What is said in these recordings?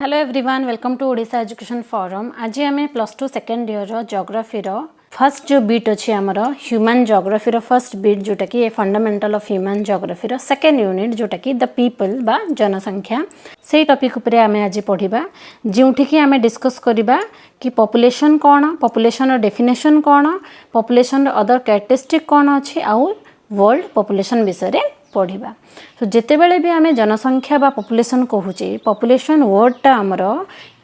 Hello everyone, welcome to Odisha education forum. आज आम +2 second year geography first जो bit अच्छी आमर ह्यूमन जियोग्राफी फर्स्ट बीट जोटा कि fundamental of human geography second unit जोटा कि द पीपल बा जनसंख्या से टॉपिक उपरे आम आज पढ़ा जोठिकी आम डिस्कस करवा कि पॉपुलेशन कौन, पॉपुलेशन डेफिनेशन कौन, पॉपुलेशन अदर कैरेक्टरिस्टिक कौन अच्छी आउ वर्ल्ड पॉपुलेशन विषय पढ़ा। तो जिते बड़े भी आम जनसंख्या बा पॉपुलेशन कहूचे, पॉपुलेशन वर्डटा आमर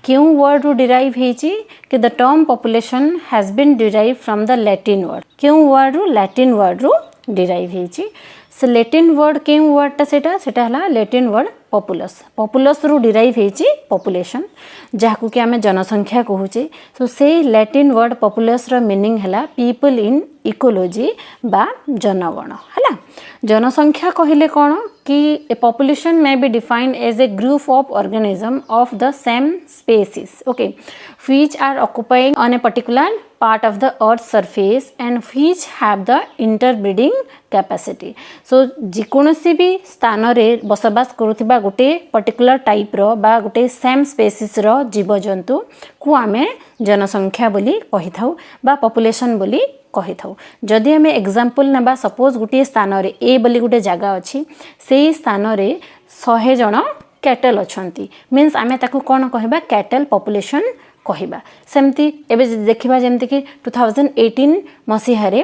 क्यों वर्ड रू डिराइव होती कि the term population has been derive from the Latin word. क्यों वर्ड रू लैटिन वर्ड रू डिराइव होती। से लैटिन वर्ड क्यों वर्डटा सेटा हला लैटिन वर्ड पॉपुलस। पॉपुलस रू डिराइव होती पॉपुलेशन जहाँ कि आम जनसंख्या कहूचे। सो से लैटिन वर्ड पॉपुलस रो मीनिंग है पीपल इन इकोलॉजी बा जनगण है। जनसंख्या कहले कौन कि a population may be defined as a group of organism of the same species okay which are occupying on a particular part of the earth's surface and which have the interbreeding capacity। so जिकोनोसी भी स्थान रे बसबास करुथिबा गोटे particular type रो बा गोटे same species रो जीव जंतु को आमे जनसंख्या बोली कहि थाउ बा पॉपुलेशन बोली कहि थाउ। जदि आमे एग्जांपल नेबा सपोज गोटे स्थान रे ए बोली गोटे जगह अछि सेही स्थान रे 100 जण कैटल अछंती मींस आमे ताकू कोन कहबा कैटल पॉपुलेशन कहबा। सेमती एबे देखिबा जेमती कि 2018 मसीह रे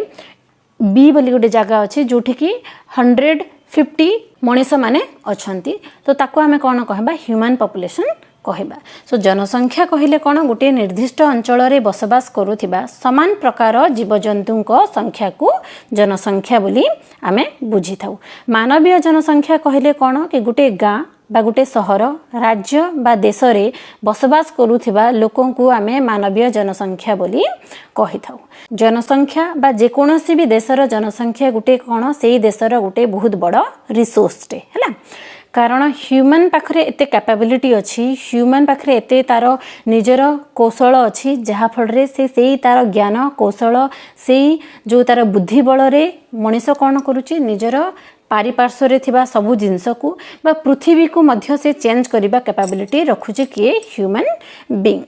बी बोली गोटे जगह अछि जोठी कि 150 मनीष माने अछंती तो ताकू आमे कोन कहबा ह्यूमन पॉपुलेशन कहबा। सो जनसंख्या कहले कोन गोटे निर्दिष्ट अंचल रे बसबास करूथिबा समान प्रकार जीवजंतुक संख्या को जनसंख्या बोली आमे बुझी थाउ। मानवीय जनसंख्या कहले कोन कि गोटे गाँ बा गोटे सहर राज्य बा देश रे बसबास करूथिबा लोकों को आमे मानवीय जनसंख्या बोली कहि थाउ। जनसंख्या बा जेकोनोसी भी देशर जनसंख्या गोटे कोन सेही देशर गोटे बहुत बड़ रिसोर्स टे हैला। कारण ह्यूमन पाखरे एते कैपेबिलिटी अच्छी, ह्यूमन पाखरे एते तार निजर कौशल अच्छी जहाँ फल से सेही तार ज्ञान कौशल सेही जो तार बुद्धि बल रे मनीष कौन करुच्ची निजर पारिपार्श्व रे थिबा सबु जिनस को बा पृथ्वी को मध्य से चेंज करिबा कैपेबिलिटी रखुचे किए ह्यूमन बीइंग।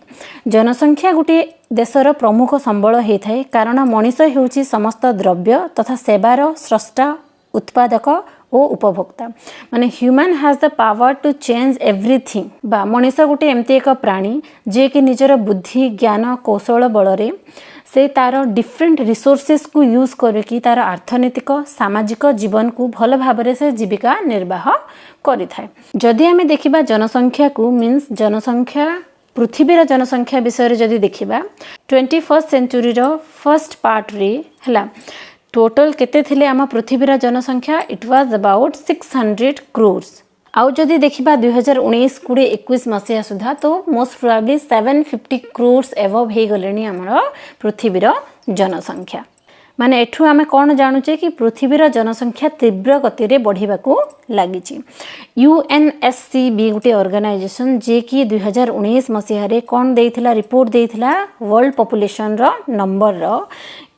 जनसंख्या गोटे देशर प्रमुख संबल होता कारण मनीष हेउची समस्त द्रव्य तथा सेवार स्रष्टा उत्पादक ओ उपभोक्ता माने human has the power to change everything बा मनीष गोटे एमती एक प्राणी जे कि निजर बुद्धि ज्ञान कौशल बल रे से तार डिफरेंट रिसोर्सेस को यूज करके तार अर्थनैतिक सामाजिक जीवन को भल भाव से जीविका निर्वाह करि थाए। जदि आमे देखिबा जनसंख्या को मीन्स जनसंख्या पृथ्वीर जनसंख्या विषय जदि देखिबा 21st century row first part रे हला टोटल केते थिले आम पृथ्वीर जनसंख्या इट वाज अबाउट 600 क्रोर्स। आउ जदि देखिबा 2019-2021 मसीहा सुधा तो मोस्ट प्रोबेबली 750 क्रोर्स एवव हे गलेनी हमर पृथ्वीर जनसंख्या। माने एठू आमे कोन जानुचे कि पृथ्वीर जनसंख्या तीव्र गति रे बढ़िबा को लागिची। UNSCB गुटे ऑर्गेनाइजेशन जे कि 2019 मसीहा रे कोन देइथिला रिपोर्ट देइथिला वर्ल्ड पॉपुलेशन रो नंबर रो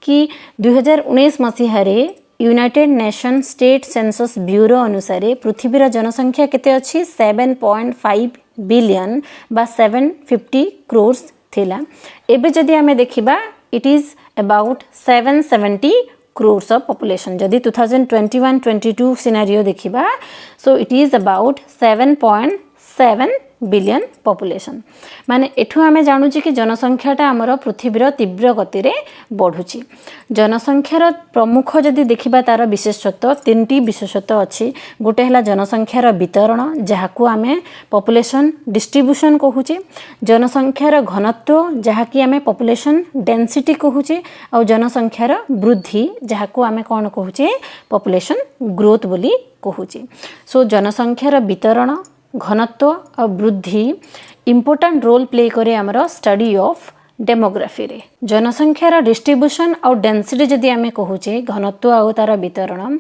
कि 2019 मसीहा रे United Nation State Census Bureau अनुसार पृथ्वीर जनसंख्या केते अछि 7.5 बिलियन बा 750 क्रोर्स थिला। एबे जदि आमे देखिबा it is about 770 crores of population. जदि 2021-22 सिनेरियो देखिबा so it is about 7.7 billion population. माने एठू आमे जानुची कि जनसंख्याटा आमर पृथ्वीर तीव्र गति रे बढ़ुची। जनसंख्यार प्रमुख जदि देखिबा तार विशेषत्व 3टी विशेषत्व अच्छी। गोटे हला जनसंख्यार वितरण जहाँ को आमे पॉपुलेशन डिस्ट्रीब्यूशन कहूचे, जनसंख्यार घनत्व जहाँ कि आमे पॉपुलेशन डेंसिटी कहूचे और जनसंख्यार वृद्धि जहाँ को आमे कौन कहूचे पॉपुलेशन ग्रोथ बोली कहूचे। सो जनसंख्यार वितरण घनत्व और वृद्धि इम्पोर्टेंट रोल प्ले करे आमर स्टडी ऑफ डेमोग्राफी रे। जनसंख्यार डिस्ट्रीब्यूशन और डेंसिटी जदि आमे कहूचे घनत्व और तार वितरण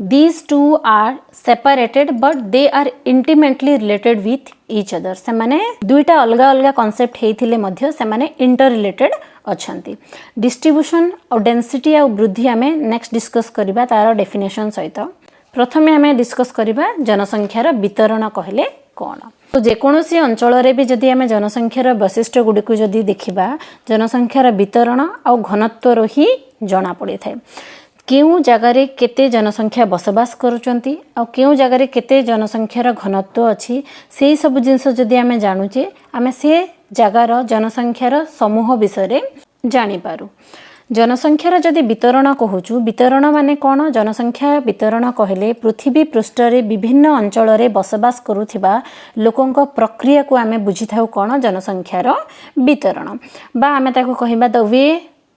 these two are separated but they are intimately related with each other. से माने दुईटा अलग अलग कांसेप्ट हेइथिले मध्य से माने इंटर रिलेटेड अछंती। डिस्ट्रीब्यूशन और डेंसिटी और वृद्धि आमे नेक्स्ट डिस्कस करिबा तार डेफिनेशन सहित। प्रथमे आमे डिस्कस करिबा जनसंख्यार वितरण कहले कौन। तो जेकोसी अंचल भी जदि आम जनसंख्यार वैशिष्ट्य गुड़िक जदि देखा जनसंख्यार वितरण आ घनत्वर ही जना पड़ी था केउ जगार केते जनसंख्या बसवास करुचंती आ केउ जगार केते जनसंख्यार घनत्व अच्छी से सब जिनस जदि आम जानुचे आम से जगार जनसंख्यार समूह विषय जानीपारू जनसंख्यार जदि वितरण कहूँ वितरण माने कौन जनसंख्या वितरण कहले पृथ्वी पृष्ठ विभिन्न अंचल बसवास करुथिबा लोकों प्रक्रिया को आम बुझी था कौन जनसंख्यार वितरण बा आम ताको कहिबा the way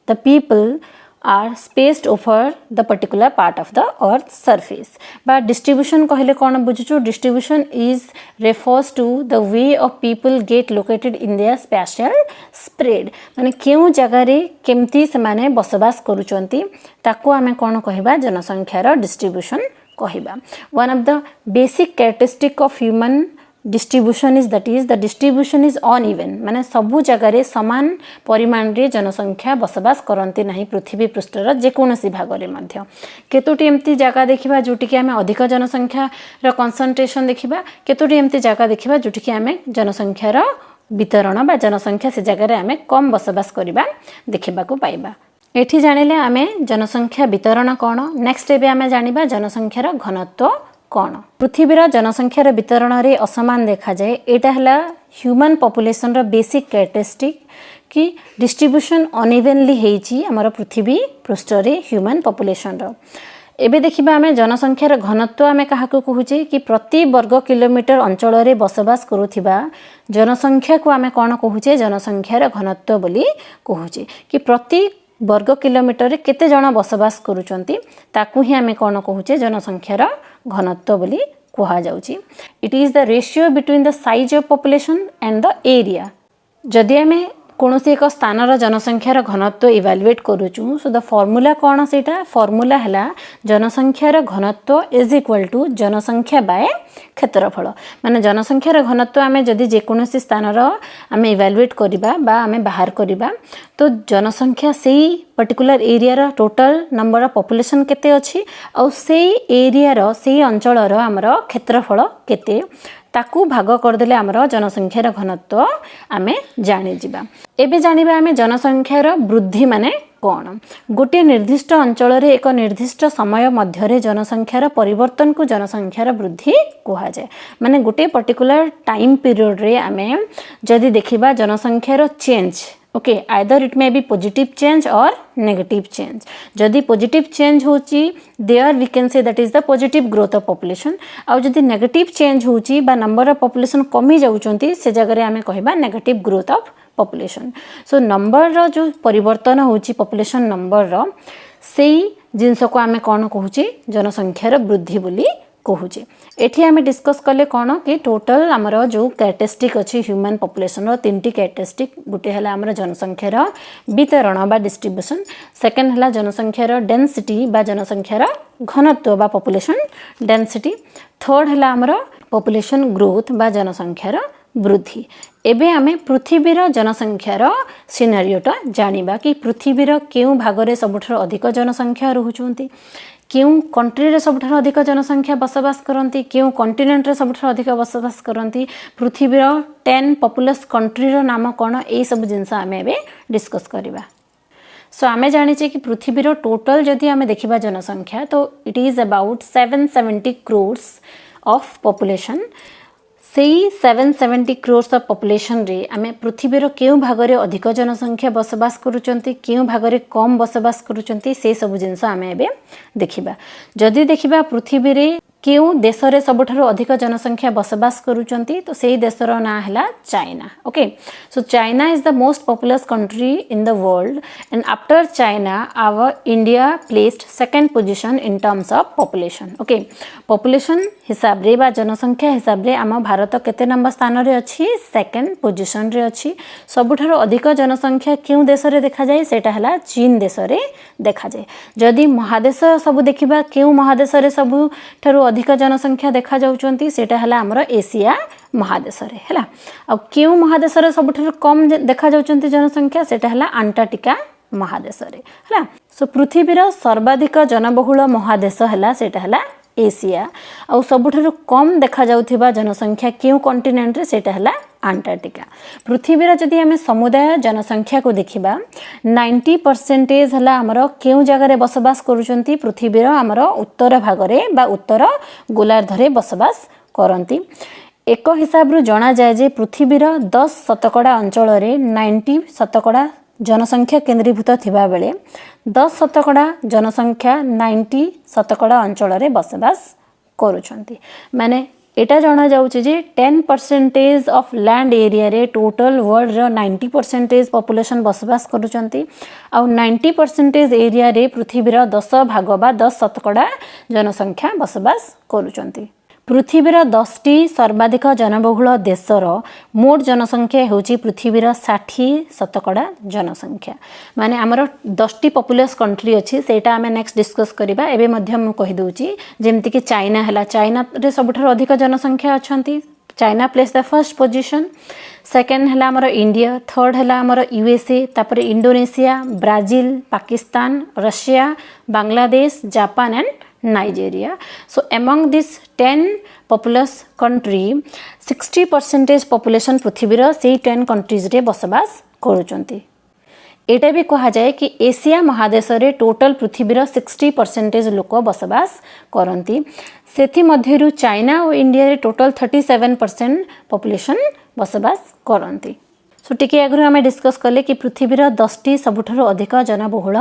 the people are spaced over the particular part of the earth surface but distribution कहले कौन बुझुचु distribution is refers to the way of people get located in their spatial spread माने केउ जगार केमती से माने बसवास करूचंती ताको आमे कौन कहबा जनसंख्यार distribution कहबा one of the basic characteristic of human distribution is that is the distribution is uneven माने सबु जगार समान परिमाण रे जनसंख्या बसवास करंती नहीं पृथ्वी पृष्ठर जेकोसी भाग रे मध्य केतोटी एमती जगह देखिबा जोटी कि आमे अधिक जनसंख्या रो कंसंट्रेशन देखिबा केतोटी एमती जगह देखिबा जोटी कि आमे जनसंख्या रो वितरण बा जनसंख्या से जगार आमे कम बसवास करिबा देखिबा को पाइबा एठी जानिले आमे जनसंख्या वितरण कोन नेक्स्ट एबे आमे जानिबा जनसंख्यार घनत्व कौन पृथ्वीर जनसंख्यार वितरण रे असमान देखा जाए एटा हला ह्यूमन पॉपुलेशन रो बेसिक कैरेक्टरिस्टिक कि डिस्ट्रीब्यूशन अनइवनली हेची हमर पृथ्वी पृष्ठ रे ह्यूमन पॉपुलेशन रो एबे देखिबा आमे जनसंख्यार घनत्व आमे काहाको कहूचे कि प्रति वर्ग किलोमीटर अंचल रे बसवास करूथिबा जनसंख्या को आमे कोन कहूचे जनसंख्यार घनत्व बोली कहूचे कि प्रति वर्ग किलोमीटर रे केते जण बसवास करूचंती ताकू ही आमे कोन कहूचे जनसंख्यार घनत्व बोली कहा जाउची it is the ratio between the size of population and the area जदि आमे कोनोसी एक स्थानर जनसंख्यार घनत्व इवैल्युएट करूचु सो द फॉर्मूला कौन सेटा फॉर्मूला हला जनसंख्यार घनत्व इज इक्वल टू जनसंख्या बाय क्षेत्रफल माने जनसंख्यार घनत्व आमे जदि जेकोसी स्थानर आमे इवैल्युएट करिबा बा आमे बाहर करिबा तो जनसंख्या सेही पर्टिकुलर एरिया रो टोटल नंबर ऑफ पॉपुलेशन केते अछि और सेही एरिया रो सेही अंचल रो हमरो क्षेत्रफल केते ताकू भाग करदेले आमर जनसंख्यार घनत्व आमे जानि जिबा एबे जानिबा आमे जनसंख्यार वृद्धि माने कौन गोटे निर्दिष्ट अंचल रे एक निर्दिष्ट समय मध्य जनसंख्यार परिवर्तन को जनसंख्यार वृद्धि कहा जाए माने गोटे पर्टिकुलर टाइम पीरियड रे आमे जदि देखिबा जनसंख्यार change okay either it may be positive change or negative change जदि पॉजिटिव चेंज होची there we can say that is the positive growth of population आ जदि नेगेटिव चेंज होची बा नंबर ऑफ पॉपुलेशन कमी जाउचंती से जगह रे आमे कहबा negative growth of population so number रो जो परिवर्तन होची पॉपुलेशन नंबर रो सेही जिंस को आमे कोन कहूची जनसंख्यार वृद्धि बोली कहूचे एठी आमे डिस्कस कले कोन कि टोटल हमर जो कैरेक्टरिस्टिक अछि ह्यूमन पॉपुलेशन रो तीनटी कैरेक्टरिस्टिक गुटे हला हमर जनसंख्यार वितरण बा डिस्ट्रीब्यूशन सेकंड हला जनसंख्यार डेंसिटी बा जनसंख्यार घनत्व बा पॉपुलेशन डेंसिटी थर्ड हला हमर पॉपुलेशन ग्रोथ बा जनसंख्यार वृद्धि एबे आमे पृथ्वीर जनसंख्यार सिनारियोटा जानिबा कि पृथ्वीर केउ भागरे सबठर अधिक जनसंख्या रहुचंती केउ कंट्री रे सबठर अधिक जनसंख्या बसवास करंती केउ कॉन्टिनेंट रे सबठर अधिक बसवास करंती पृथ्वीर 10 पॉपुलस कंट्री रो नाम कोन ए सब जिंस आमे एबे डिस्कस करबा सो आमे जानिचे कि पृथ्वीर टोटल जदि आमे देखिबा जनसंख्या तो it is about 770 crores of population सेही 770 क्रोर्स ऑफ पॉपुलेशन रे आमे पृथ्वीर केउ भागरे अधिक जनसंख्या बसवास करूचंती केउ भागरे कम बसवास करूचंती से सब जिंस आमे एबे देखिबा जदि देखिबा पृथ्वी रे केउ देश रे सबठारो अधिक जनसंख्या बसवास करूचंती तो सेही देशर ना हला China okay so China is the most populous country in the world and after China our India placed second position in terms of population okay population हिसाब रे बा जनसंख्या हिसाब रे आम भारत केते नंबर स्थान रे अछि सेकंड पोजीशन रे अछि सबठारो अधिक जनसंख्या केउ देश रे देखा जाय सेटा हला चीन देश रे देखा जाय जदि महादेश सब देखिबा केउ महादेश रे सबठारो अधिक जनसंख्या देखा जाउचंती सेटा हला हमर एशिया महादेश रे हला आ केउ महादेश रे सबठारो कम देखा जाउचंती जनसंख्या सेटा हला अंटार्कटिका महादेश रे हला सो पृथ्वीर सर्वाधिक जनबहुल महादेश हला सेटा हला एशिया आउ सबुठारु कम देखा जाउथिबा जनसंख्या केउ कॉन्टिनेंट रे सेटा हला अंटार्कटिका। पृथ्वीर जदि आमे समुदाय जनसंख्या को देखिबा 90% हला हमरो केउ जगह रे बसवास करूचंती पृथ्वीर हमरो उत्तर भाग रे बा उत्तर गोलार्ध रे बसवास करंती। एक हिसाब रु जना जाय जे पृथ्वीर 10% अंचल रे 90% जनसंख्या केंद्रीभूत थिबा बेले 10% जनसंख्या 90% अंचल रे बसवास करूछंती। माने एटा जना जाउची जे 10% ऑफ लैंड एरिया रे टोटल वर्ल्ड रो 90% पॉपुलेशन बसवास करूछंती आ 90% एरिया रे पृथ्वीर 10 भाग बा 10% जनसंख्या बसवास करूछंती। पृथ्वीर 10टी सर्वाधिक जनबहुल देशर मोट जनसंख्या होची पृथ्वीर 60% जनसंख्या। माने हमर 10टी पॉपुलस कंट्री अछि सेटा हमें नेक्स्ट डिस्कस करिबा। एबे मध्य हम कहि दोची जेमति कि चाइना हला, चाइना रे सबठार अधिक जनसंख्या अछंती। China place the first position. Second हला हमर इंडिया, थर्ड हला हमर यूएसए, तापर Indonesia, Brazil, Pakistan, Russia, Bangladesh, Japan and Nigeria. So among these 10 populous country 60% population पृथ्वीर से 10 countries रे बसवास करूचंती। एटा भी कहा जाए कि एशिया महादेश रे टोटल पृथ्वीर 60% लोक बसवास करंती। सेथि मध्यरु चाइना और इंडिया रे टोटल 37% पॉपुलेशन बसवास करंती। सो टिके आगु आमे डिस्कस कले कि पृथ्वीर 10टी सबुठारु अधिक जनबहुल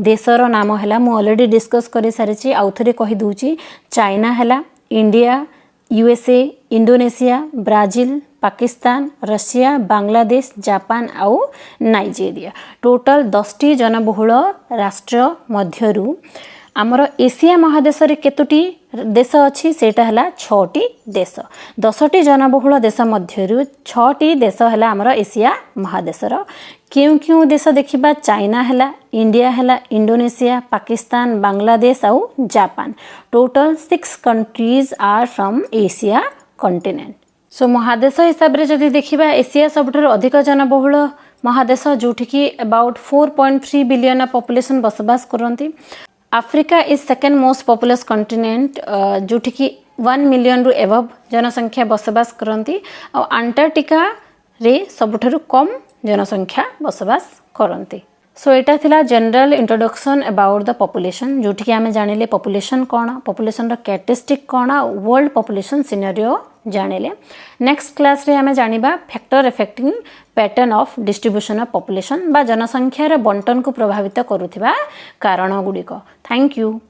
देशर नाम हैला मु ऑलरेडी डिस्कस करि सारिछि। आउथरे कहि दूची चाइना हैला, India, USA, Indonesia, Brazil, Pakistan, Russia, Bangladesh, Japan आउ नाइजेरिया। टोटल 10टी जनबहुल राष्ट्र मध्यरु आमर एशिया महादेश रे केतोटी देश अछि सेटा हला 6टी देश। 10टी जनबहुल देश मध्यरु 6टी देश हला आमर एशिया महादेशर। क्यों देश देखिबा चाइना हला, इंडिया हला, इंडोनेशिया, पाकिस्तान, बांग्लादेश आउ Japan. Total 6 countries are from Asia continent. So महादेश हिसाब रे जदि देखिबा एशिया सबठार अधिक जनबहुल महादेश जोठी कि अबाउट 4.3 बिलियन पॉपुलेशन बसवास करंती। Africa is second most populous continent जोठी कि 1 मिलियन रु एबव जनसंख्या बसवास करंती। और अंटार्कटिका रे सबठारु कम जनसंख्या बसवास करंती। सो एटा थिला general introduction about the population जोठी कि आमे जानिले पॉपुलेशन कोन, पॉपुलेशन रो कैरेक्टरिस्टिक कोन, वर्ल्ड पॉपुलेशन सिनेरियो जानिले। नेक्स्ट क्लास रे आमे जानिबा factor affecting pattern of distribution of population बा जनसंख्या रे बंटन को प्रभावित करूथिबा कारण गुडी को। Thank you.